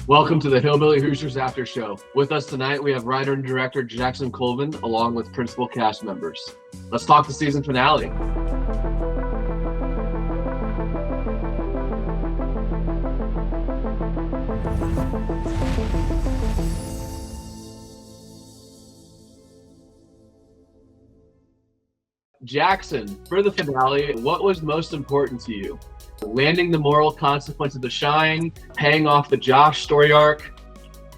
Welcome to the Hillbilly Hoosiers After Show. With us tonight, we have writer and director Jackson Colvin, along with principal cast members. Let's talk the season finale. Jackson, for the finale, what was most important to you? Landing the moral consequence of the shine, paying off the Josh story arc,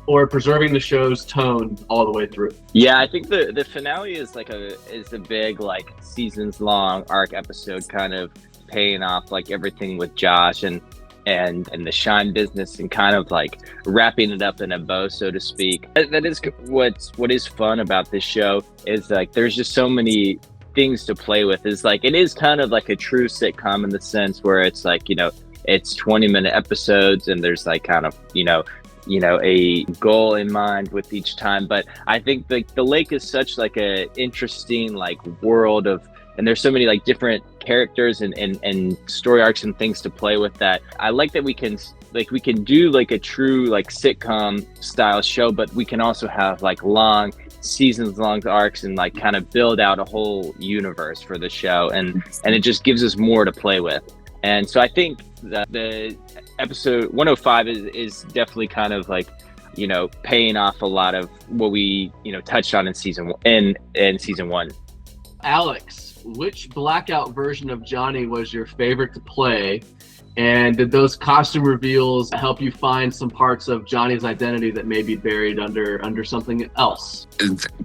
or preserving the show's tone all the way through? Yeah, I think the finale is a big seasons long arc episode, kind of paying off everything with Josh and the shine business, and kind of wrapping it up in a bow, so to speak. That is what is fun about this show, is there's just so many things to play with. Is it is kind of like a true sitcom in the sense where it's it's 20-minute episodes, and there's a goal in mind with each time. But I think the lake is such a interesting world of, and there's so many different characters and story arcs and things to play with, that I like that we can do a true sitcom style show, but we can also have long seasons long arcs and kind of build out a whole universe for the show, and it just gives us more to play with. And so I think that the episode 105 is definitely kind of paying off a lot of what we touched on in season one. Alex, which blackout version of Johnny was your favorite to play? And did those costume reveals help you find some parts of Johnny's identity that may be buried under something else?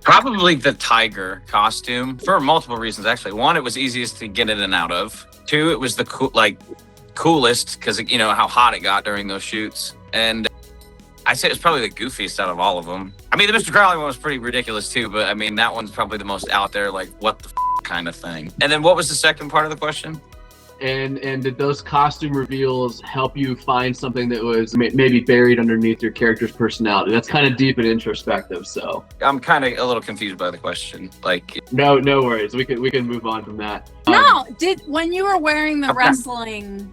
Probably the tiger costume, for multiple reasons, actually. One, it was easiest to get in and out of. Two, it was the coolest, because how hot it got during those shoots. And I say it was probably the goofiest out of all of them. I mean, the Mr. Crowley one was pretty ridiculous too, but I mean, that one's probably the most out there, what the kind of thing. And then what was the second part of the question? And did those costume reveals help you find something that was maybe buried underneath your character's personality? That's kind of deep and introspective, so. I'm kind of a little confused by the question. No worries. We can move on from that. When you were wearing the wrestling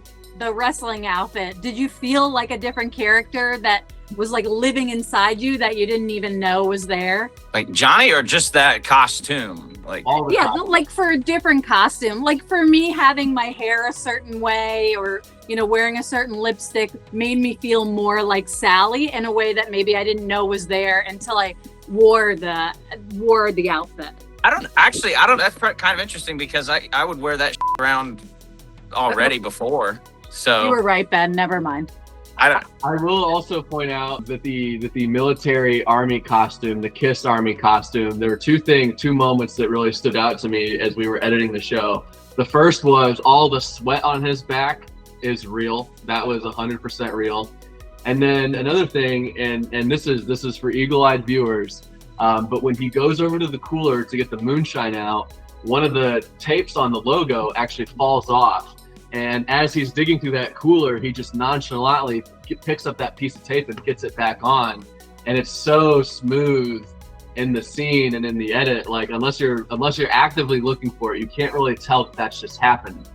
outfit, did you feel like a different character that was living inside you that you didn't even know was there? Johnny, or just that costume? For a different costume. For me, having my hair a certain way, or wearing a certain lipstick, made me feel more like Sally in a way that maybe I didn't know was there until I wore the outfit. I don't. That's kind of interesting, because I would wear that around already before. So you were right, Ben. Never mind. I will also point out that the military army costume, the KISS army costume, there were two moments that really stood out to me as we were editing the show. The first was all the sweat on his back is real. That was 100% real. And then another thing, and this is for eagle-eyed viewers, but when he goes over to the cooler to get the moonshine out, one of the tapes on the logo actually falls off. And as he's digging through that cooler, he just nonchalantly picks up that piece of tape and gets it back on. And it's so smooth in the scene and in the edit. Unless you're actively looking for it, you can't really tell that that's just happened.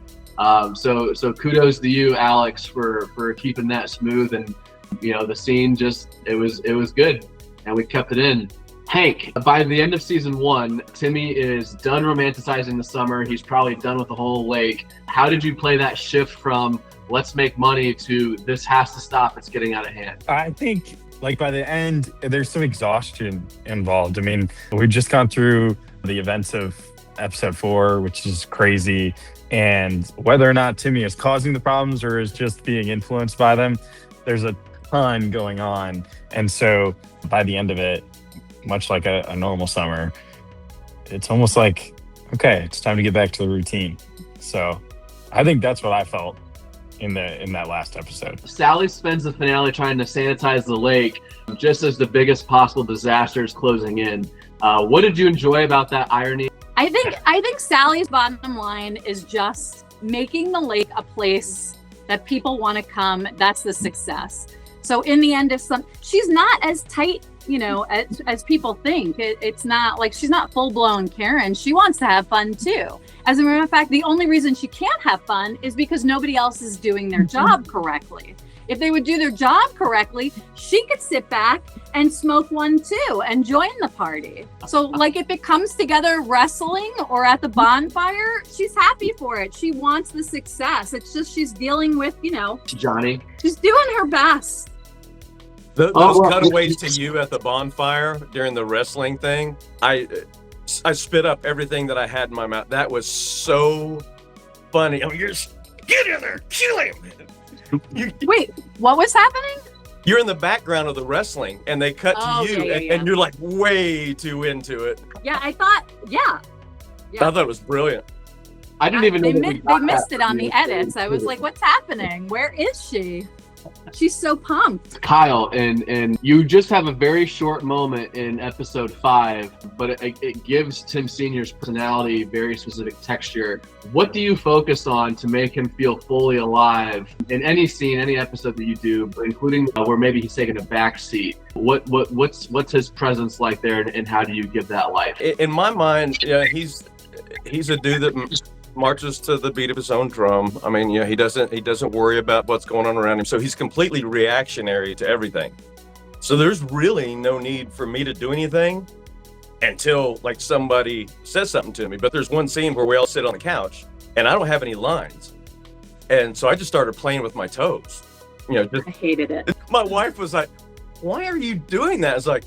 So kudos to you, Alex, for keeping that smooth. And the scene it was good, and we kept it in. Hank, by the end of season one, Timmy is done romanticizing the summer. He's probably done with the whole lake. How did you play that shift from let's make money to this has to stop, it's getting out of hand? I think by the end, there's some exhaustion involved. I mean, we've just gone through the events of episode 4, which is crazy. And whether or not Timmy is causing the problems or is just being influenced by them, there's a ton going on. And so by the end of it, much like a normal summer, it's almost okay, it's time to get back to the routine. So I think that's what I felt in that last episode. Sally spends the finale trying to sanitize the lake just as the biggest possible disaster is closing in. What did you enjoy about that irony? I think Sally's bottom line is just making the lake a place that people want to come. That's the success. So in the end, she's not as tight, as people think. It's not she's not full-blown Karen. She wants to have fun too. As a matter of fact, the only reason she can't have fun is because nobody else is doing their job correctly. if they would do their job correctly, she could sit back and smoke one too and join the party. So like if it comes together wrestling or at the bonfire, she's happy for it. She wants the success. It's just she's dealing with, Johnny. she's doing her best. Those cutaways to you at the bonfire during the wrestling thing, I spit up everything that I had in my mouth. That was so funny. I mean, you're just, get in there, kill him. Wait, what was happening? You're in the background of the wrestling, and they cut to you, and you're like way too into it. Yeah, I thought, yeah. I thought it was brilliant. I didn't even know they missed it on the edits. I was like, what's happening? Where is she? She's so pumped. Kyle, and you just have a very short moment in episode 5, but it gives Tim Sr.'s personality very specific texture. What do you focus on to make him feel fully alive in any scene, any episode that you do, including where maybe he's taking a back seat? What's his presence like there, and how do you give that life? In my mind, he's a dude that marches to the beat of his own drum. I mean, he doesn't worry about what's going on around him. So he's completely reactionary to everything. So there's really no need for me to do anything until like somebody says something to me. But there's one scene where we all sit on the couch and I don't have any lines. And so I just started playing with my toes. I hated it. My wife was like, "Why are you doing that?" It's like,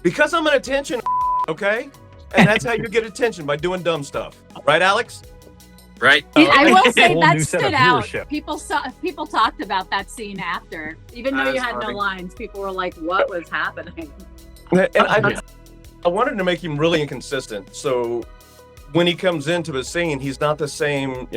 because I'm an attention, okay? And that's how you get attention, by doing dumb stuff. Right, Alex? Right. I will say Whole that new set stood of out. viewership. People talked about that scene after. Even though That's you had funny. no lines, people were like, what was happening? And I wanted to make him really inconsistent. So when he comes into a scene, he's not the same,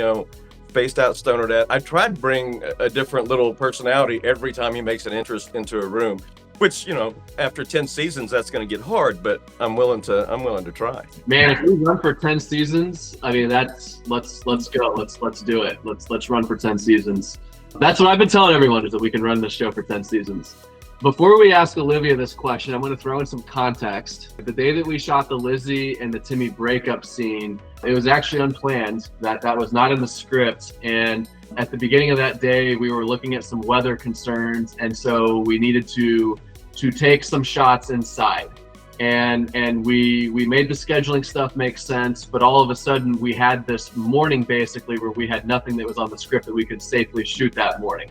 spaced out stoner dad. I tried to bring a different little personality every time he makes an entrance into a room, which, after 10 seasons, that's going to get hard, but I'm willing to try. Man, if we run for 10 seasons, I mean, let's go. Let's do it. Let's run for 10 seasons. That's what I've been telling everyone, is that we can run this show for 10 seasons. Before we ask Olivia this question, I'm going to throw in some context. The day that we shot the Lizzie and the Timmy breakup scene, it was actually unplanned. That was not in the script. And at the beginning of that day, we were looking at some weather concerns, and so we needed to take some shots inside. And we made the scheduling stuff make sense, but all of a sudden we had this morning basically where we had nothing that was on the script that we could safely shoot that morning.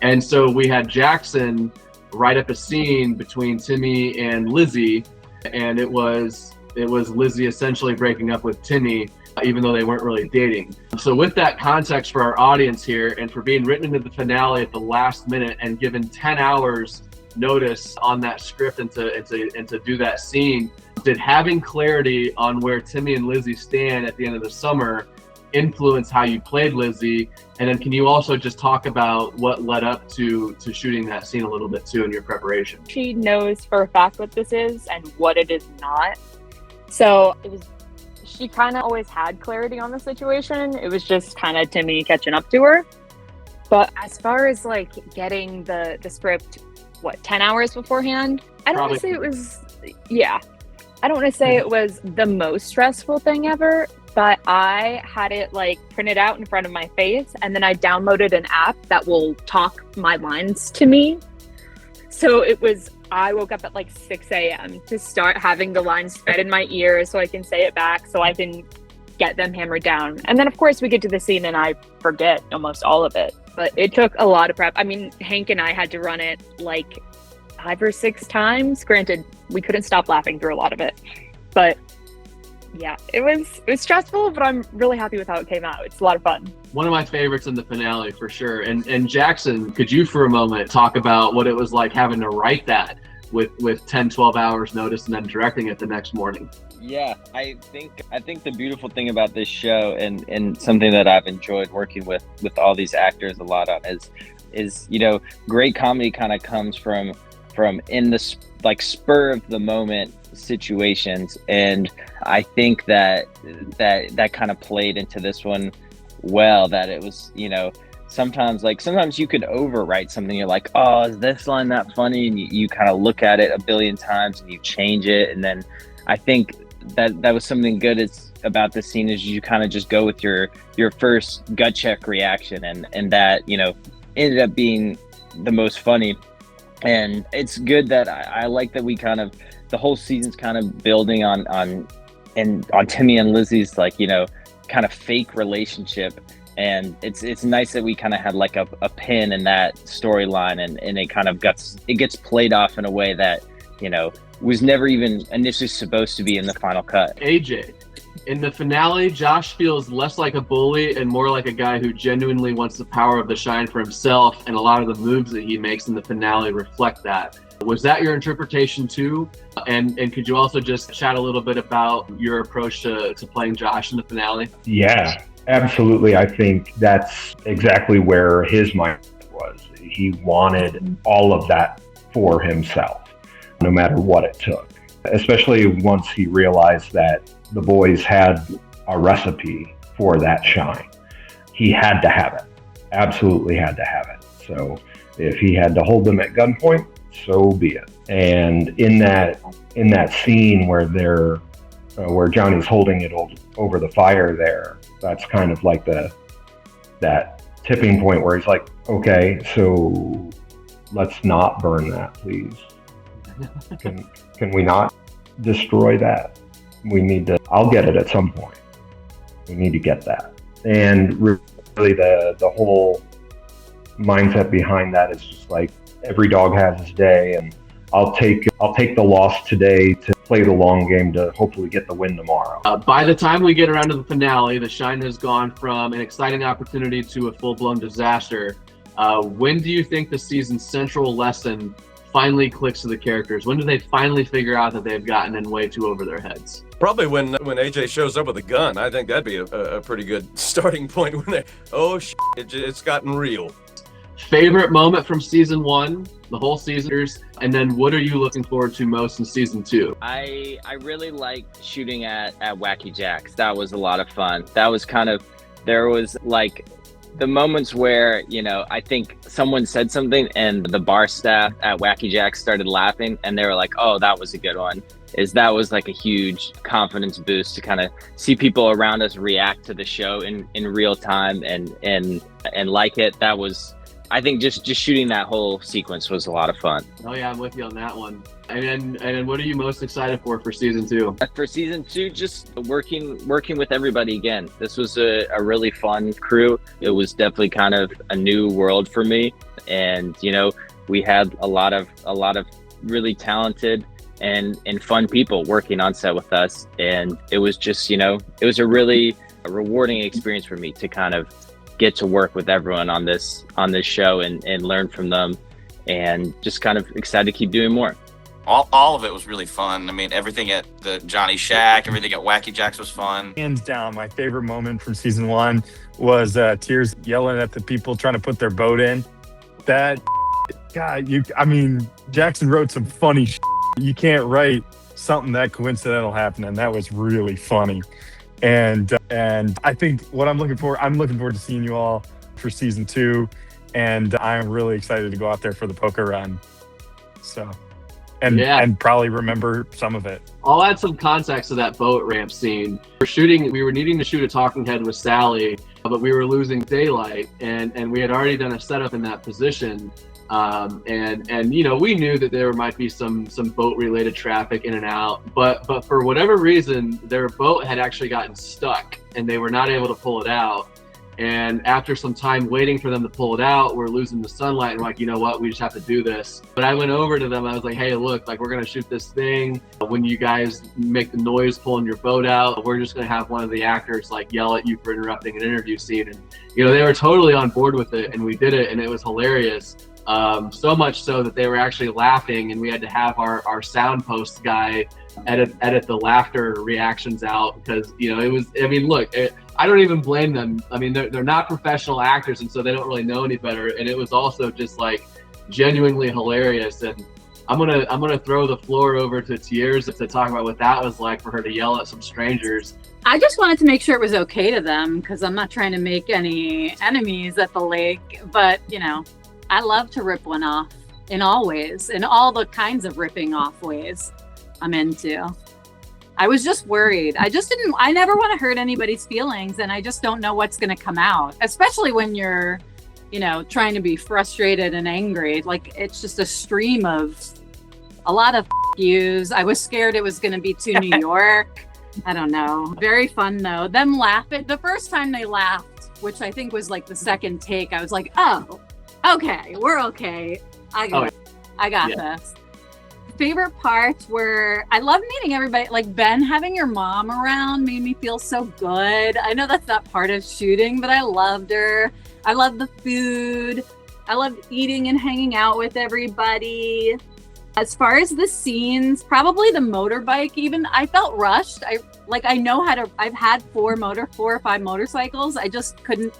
And so we had Jackson write up a scene between Timmy and Lizzie, and it was Lizzie essentially breaking up with Timmy, even though they weren't really dating. So with that context for our audience here, and for being written into the finale at the last minute and given 10 hours notice on that script and to do that scene, did having clarity on where Timmy and Lizzie stand at the end of the summer influence how you played Lizzie? And then can you also just talk about what led up to shooting that scene a little bit too in your preparation? She knows for a fact what this is and what it is not. So she kind of always had clarity on the situation. It was just kind of Timmy catching up to her. But as far as like getting the script, 10 hours beforehand? I don't want to say it was, I don't want to say it was the most stressful thing ever, but I had it like printed out in front of my face, and then I downloaded an app that will talk my lines to me. So I woke up at like 6 a.m. to start having the lines fed in my ears so I can say it back, so I can get them hammered down. And then of course we get to the scene and I forget almost all of it. But it took a lot of prep. I mean, Hank and I had to run it like 5 or 6 times. Granted, we couldn't stop laughing through a lot of it. But yeah, it was stressful, but I'm really happy with how it came out. It's a lot of fun. One of my favorites in the finale for sure. And Jackson, could you for a moment talk about what it was like having to write that with 10, 12 hours notice and then directing it the next morning? Yeah, I think the beautiful thing about this show and something that I've enjoyed working with all these actors a lot on is great comedy kind of comes from in the like spur of the moment situations, and I think that kind of played into this one well. That it was sometimes you could overwrite something. You're like, oh, is this line that funny? And you kind of look at it a billion times and you change it, and then I think that was something good about this scene is you kind of just go with your first gut check reaction, and that ended up being the most funny. And it's good that I like that we kind of, the whole season's kind of building on Timmy and Lizzie's, like, you know, kind of fake relationship. And it's nice that we kind of had like a pin in that storyline, and it kind of gets played off in a way that, you know, was never even initially supposed to be in the final cut. AJ, in the finale, Josh feels less like a bully and more like a guy who genuinely wants the power of the shine for himself, and a lot of the moves that he makes in the finale reflect that. Was that your interpretation too? And could you also just chat a little bit about your approach to playing Josh in the finale? Yeah, absolutely. I think that's exactly where his mind was. He wanted all of that for himself, no matter what it took. Especially once he realized that the boys had a recipe for that shine. He had to have it. Absolutely had to have it. So if he had to hold them at gunpoint, so be it. And in that scene where where Johnny's holding it over the fire there, that's kind of like that tipping point where he's like, okay, so let's not burn that, please. Can we not destroy that? We need to, I'll get it at some point. We need to get that. And really the whole mindset behind that is just like, every dog has his day, and I'll take the loss today to play the long game to hopefully get the win tomorrow. By the time we get around to the finale, the shine has gone from an exciting opportunity to a full-blown disaster. When do you think the season's central lesson finally clicks to the characters? When do they finally figure out that they've gotten in way too over their heads? Probably when AJ shows up with a gun. I think that'd be a pretty good starting point. When it's gotten real. Favorite moment from season 1, the whole season, and then what are you looking forward to most in season 2? I really liked shooting at Wacky Jacks. That was a lot of fun. That was there was like the moments where, you know, I think someone said something and the bar staff at Wacky Jacks started laughing, and they were like, oh, that was a good one. That was like a huge confidence boost to kind of see people around us react to the show in real time and like it. That was, I think just shooting that whole sequence was a lot of fun. Oh yeah, I'm with you on that one. And then what are you most excited for season 2? For season 2, just working with everybody again. This was a really fun crew. It was definitely kind of a new world for me. And, you know, we had a lot of really talented and fun people working on set with us. And it was just, you know, it was a really rewarding experience for me to kind of get to work with everyone on this show and learn from them, and just kind of excited to keep doing more. All of it was really fun. I mean, everything at the Johnny Shack, everything at Wacky Jacks was fun. Hands down, my favorite moment from season 1 was Tears yelling at the people trying to put their boat in. That, God, Jackson wrote some funny shit. You can't write something that coincidental happening. That was really funny. And I think I'm looking forward to seeing you all for season 2, and I'm really excited to go out there for the poker run. So, and probably remember some of it. I'll add some context to that boat ramp scene. We were needing to shoot a talking head with Sally, but we were losing daylight, and we had already done a setup in that position. And you know, we knew that there might be some boat related traffic in and out, but for whatever reason, their boat had actually gotten stuck and they were not able to pull it out. And after some time waiting for them to pull it out, we're losing the sunlight, and we're like, you know what, we just have to do this. But I went over to them, I was like, hey, look, like, we're gonna shoot this thing. When you guys make the noise pulling your boat out, we're just gonna have one of the actors like yell at you for interrupting an interview scene. And you know, they were totally on board with it, and we did it, and it was hilarious. So much so that they were actually laughing, and we had to have our sound post guy edit the laughter reactions out, because, you know, it was, I mean, look, I don't even blame them. I mean, they're not professional actors, and so they don't really know any better. And it was also just like genuinely hilarious. And I'm gonna throw the floor over to Tears to talk about what that was like for her to yell at some strangers. I just wanted to make sure it was okay to them, because I'm not trying to make any enemies at the lake. But, you know, I love to rip one off in all ways, in all the kinds of ripping off ways I'm into. I was just worried. I never want to hurt anybody's feelings, and I just don't know what's going to come out, especially when you're trying to be frustrated and angry. Like, it's just a stream of a lot of yous. I was scared it was going to be too New York. I don't know. Very fun though. Them laughing. The first time they laughed, which I think was like the second take, I was like, oh, okay, we're okay. I got this. Favorite parts were, I love meeting everybody. Like Ben, having your mom around made me feel so good. I know that's not part of shooting, but I loved her. I loved the food. I loved eating and hanging out with everybody. As far as the scenes, probably the motorbike even, I felt rushed. I've had 4 or 5 motorcycles. I just couldn't,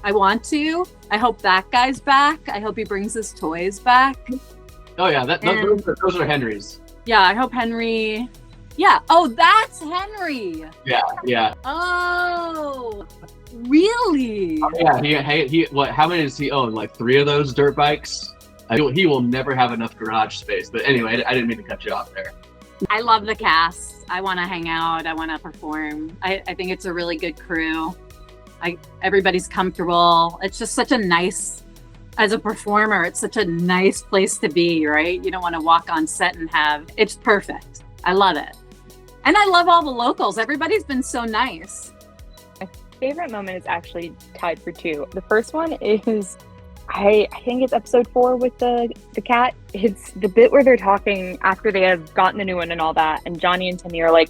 I want to. I hope that guy's back. I hope he brings his toys back. Oh yeah, those are Henry's. Yeah, I hope Henry, yeah. Oh, that's Henry. Yeah. Oh, really? Oh, yeah, he what, how many does he own? Like 3 of those dirt bikes? He will never have enough garage space. But anyway, I didn't mean to cut you off there. I love the cast. I want to hang out. I want to perform. I think it's a really good crew. Everybody's comfortable. It's just such a nice, as a performer, it's such a nice place to be, right? You don't want to walk on set and it's perfect. I love it. And I love all the locals. Everybody's been so nice. My favorite moment is actually tied for 2. The first one is, I think it's episode 4 with the cat. It's the bit where they're talking after they have gotten the new one and all that. And Johnny and Timmy are like,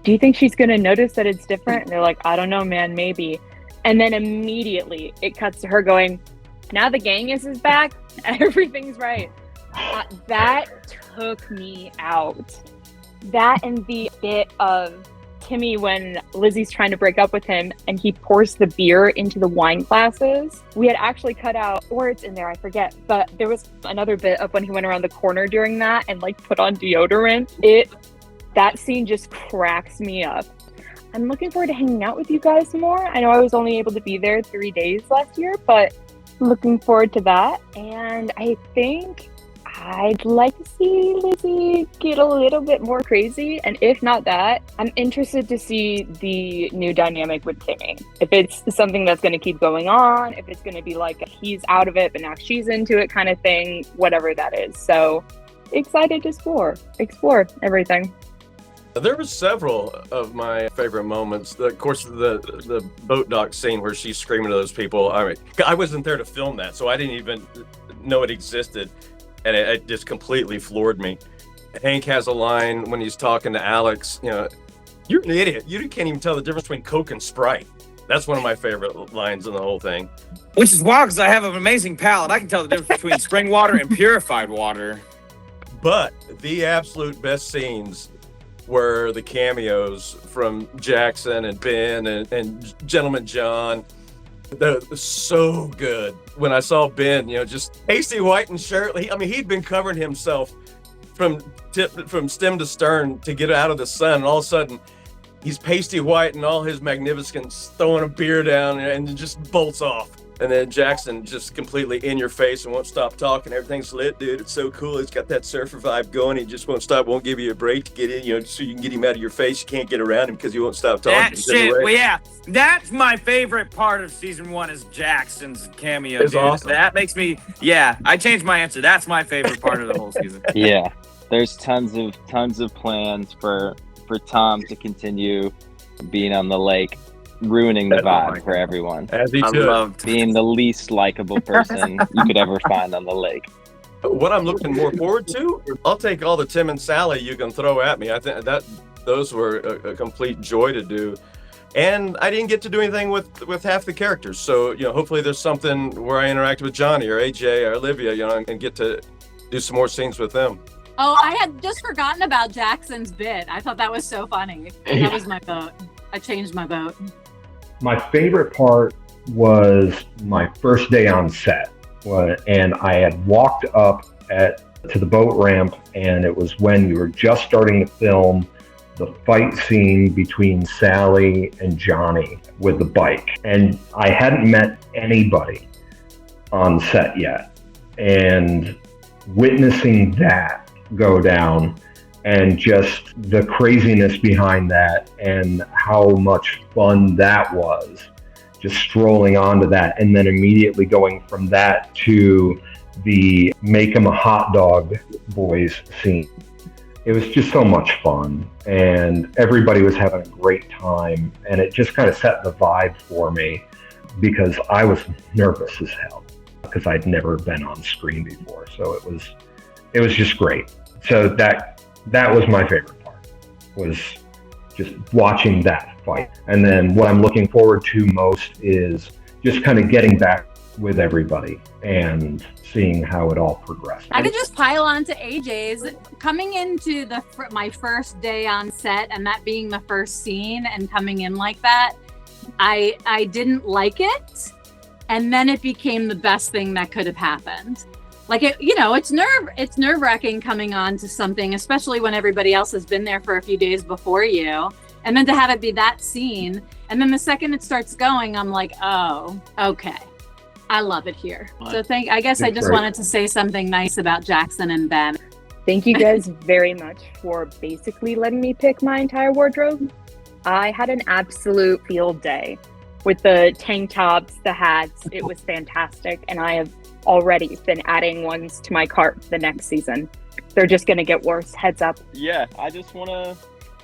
do you think she's going to notice that it's different? And they're like, I don't know, man, maybe. And then immediately it cuts to her going, now the gang is back. Everything's right. That took me out. That and the bit of Timmy when Lizzie's trying to break up with him and he pours the beer into the wine glasses. We had actually cut out, or it's in there, I forget, but there was another bit of when he went around the corner during that and like put on deodorant. That scene just cracks me up. I'm looking forward to hanging out with you guys more. I know I was only able to be there 3 days last year, but looking forward to that. And I think I'd like to see Lizzie get a little bit more crazy. And if not that, I'm interested to see the new dynamic with Timmy. If it's something that's going to keep going on, if it's going to be like he's out of it, but now she's into it kind of thing, whatever that is. So excited to explore everything. There were several of my favorite moments. Of course, the boat dock scene where she's screaming to those people. I mean, I wasn't there to film that, so I didn't even know it existed. And it just completely floored me. Hank has a line when he's talking to Alex, you're an idiot. You can't even tell the difference between Coke and Sprite. That's one of my favorite lines in the whole thing. Which is wild because I have an amazing palate. I can tell the difference between spring water and purified water. But the absolute best scenes were the cameos from Jackson and Ben and Gentleman John. They're so good. When I saw Ben, just pasty white and shirtless. He'd been covering himself from stem to stern to get out of the sun. And all of a sudden, he's pasty white and all his magnificence, throwing a beer down and just bolts off. And then Jackson just completely in your face and won't stop talking. Everything's lit, dude. It's so cool. It's got that surfer vibe going. He just won't stop, won't give you a break to get in, so you can get him out of your face. You can't get around him because he won't stop talking. That shit, well, yeah. That's my favorite part of season 1 is Jackson's cameo, it's dude. Awesome. That makes me, I changed my answer. That's my favorite part of the whole season. Yeah. There's tons of plans for Tom to continue being on the lake, ruining the vibe for everyone. As he should. Loved being the least likable person you could ever find on the lake. What I'm looking more forward to, I'll take all the Tim and Sally you can throw at me. I think those were a complete joy to do. And I didn't get to do anything with half the characters. So, hopefully there's something where I interact with Johnny or AJ or Olivia, and get to do some more scenes with them. Oh, I had just forgotten about Jackson's bit. I thought that was so funny. That was my vote. I changed my vote. My favorite part was my first day on set, and I had walked up to the boat ramp, and it was when you were just starting to film the fight scene between Sally and Johnny with the bike. And I hadn't met anybody on set yet. And witnessing that go down and just the craziness behind that and how much fun that was just strolling onto that and then immediately going from that to the make 'em a hot dog boys scene. It was just so much fun, and everybody was having a great time, and it just kind of set the vibe for me because I was nervous as hell because I'd never been on screen before. So it was just great. So that was my favorite part, was just watching that fight. And then what I'm looking forward to most is just kind of getting back with everybody and seeing how it all progressed. I could just pile on to AJ's. Coming into my first day on set, and that being the first scene and coming in like that, I didn't like it, and then it became the best thing that could have happened. Like, it's nerve-wracking coming on to something, especially when everybody else has been there for a few days before you, and then to have it be that scene, and then the second it starts going, I'm like, oh, okay. I love it here. So I guess I just wanted to say something nice about Jackson and Ben. Thank you guys very much for basically letting me pick my entire wardrobe. I had an absolute field day with the tank tops, the hats. It was fantastic. And I have already been adding ones to my cart for the next season. They're just going to get worse. Heads up. Yeah, I just want to,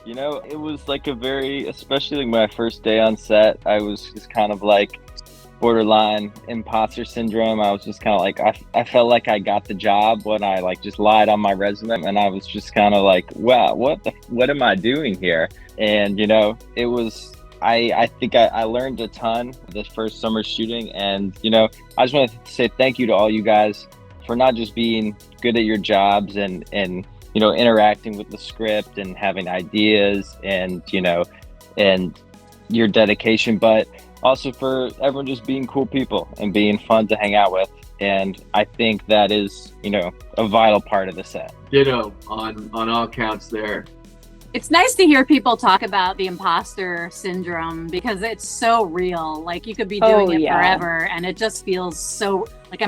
it was like especially like my first day on set, I was just kind of like borderline imposter syndrome. I was just kind of like, I felt like I got the job when I like just lied on my resume, and I was just kind of like, wow, what am I doing here? And it was, I think I learned a ton this first summer shooting, and I just want to say thank you to all you guys for not just being good at your jobs and interacting with the script and having ideas and and your dedication, but also for everyone just being cool people and being fun to hang out with. And I think that is, a vital part of the set. Ditto on all counts there. It's nice to hear people talk about the imposter syndrome because it's so real. Like, you could be doing it forever, and it just feels so like,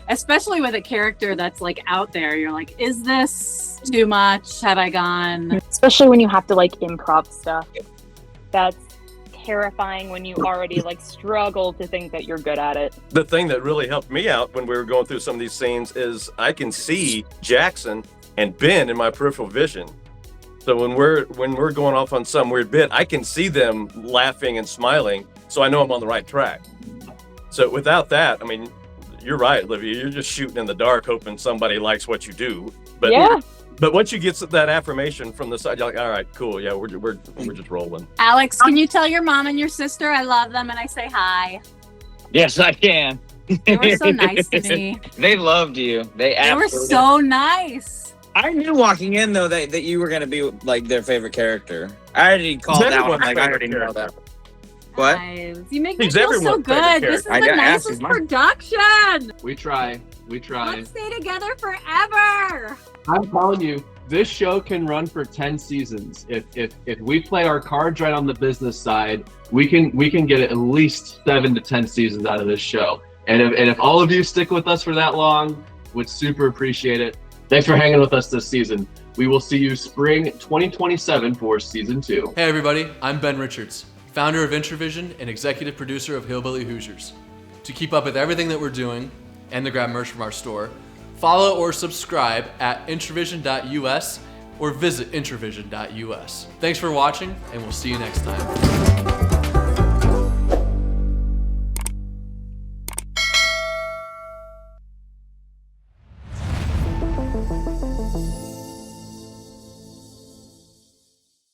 especially with a character that's like out there, you're like, is this too much? Have I gone? Especially when you have to like improv stuff. That's terrifying when you already like struggle to think that you're good at it. The thing that really helped me out when we were going through some of these scenes is I can see Jackson and Ben in my peripheral vision. So when we're going off on some weird bit, I can see them laughing and smiling, so I know I'm on the right track. So without that, you're right, Olivia. You're just shooting in the dark, hoping somebody likes what you do. But yeah. But once you get that affirmation from the side, you're like, all right, cool. Yeah, we're just rolling. Alex, can you tell your mom and your sister I love them and I say hi? Yes, I can. They were so nice to me. They loved you. They were so nice. I knew walking in though that you were gonna be like their favorite character. I already called that one. Like, I already know that. What? Guys, you make me feel so good. This is the nicest production. We try. Let's stay together forever. I'm telling you, this show can run for 10 seasons. If we play our cards right on the business side, we can get at least 7 to 10 seasons out of this show. And if all of you stick with us for that long, would super appreciate it. Thanks for hanging with us this season. We will see you spring 2027 for season 2. Hey everybody, I'm Ben Richards, founder of Intravision and executive producer of Hillbilly Hoosiers. To keep up with everything that we're doing and to grab merch from our store, follow or subscribe at intravision.us or visit intravision.us. Thanks for watching, and we'll see you next time.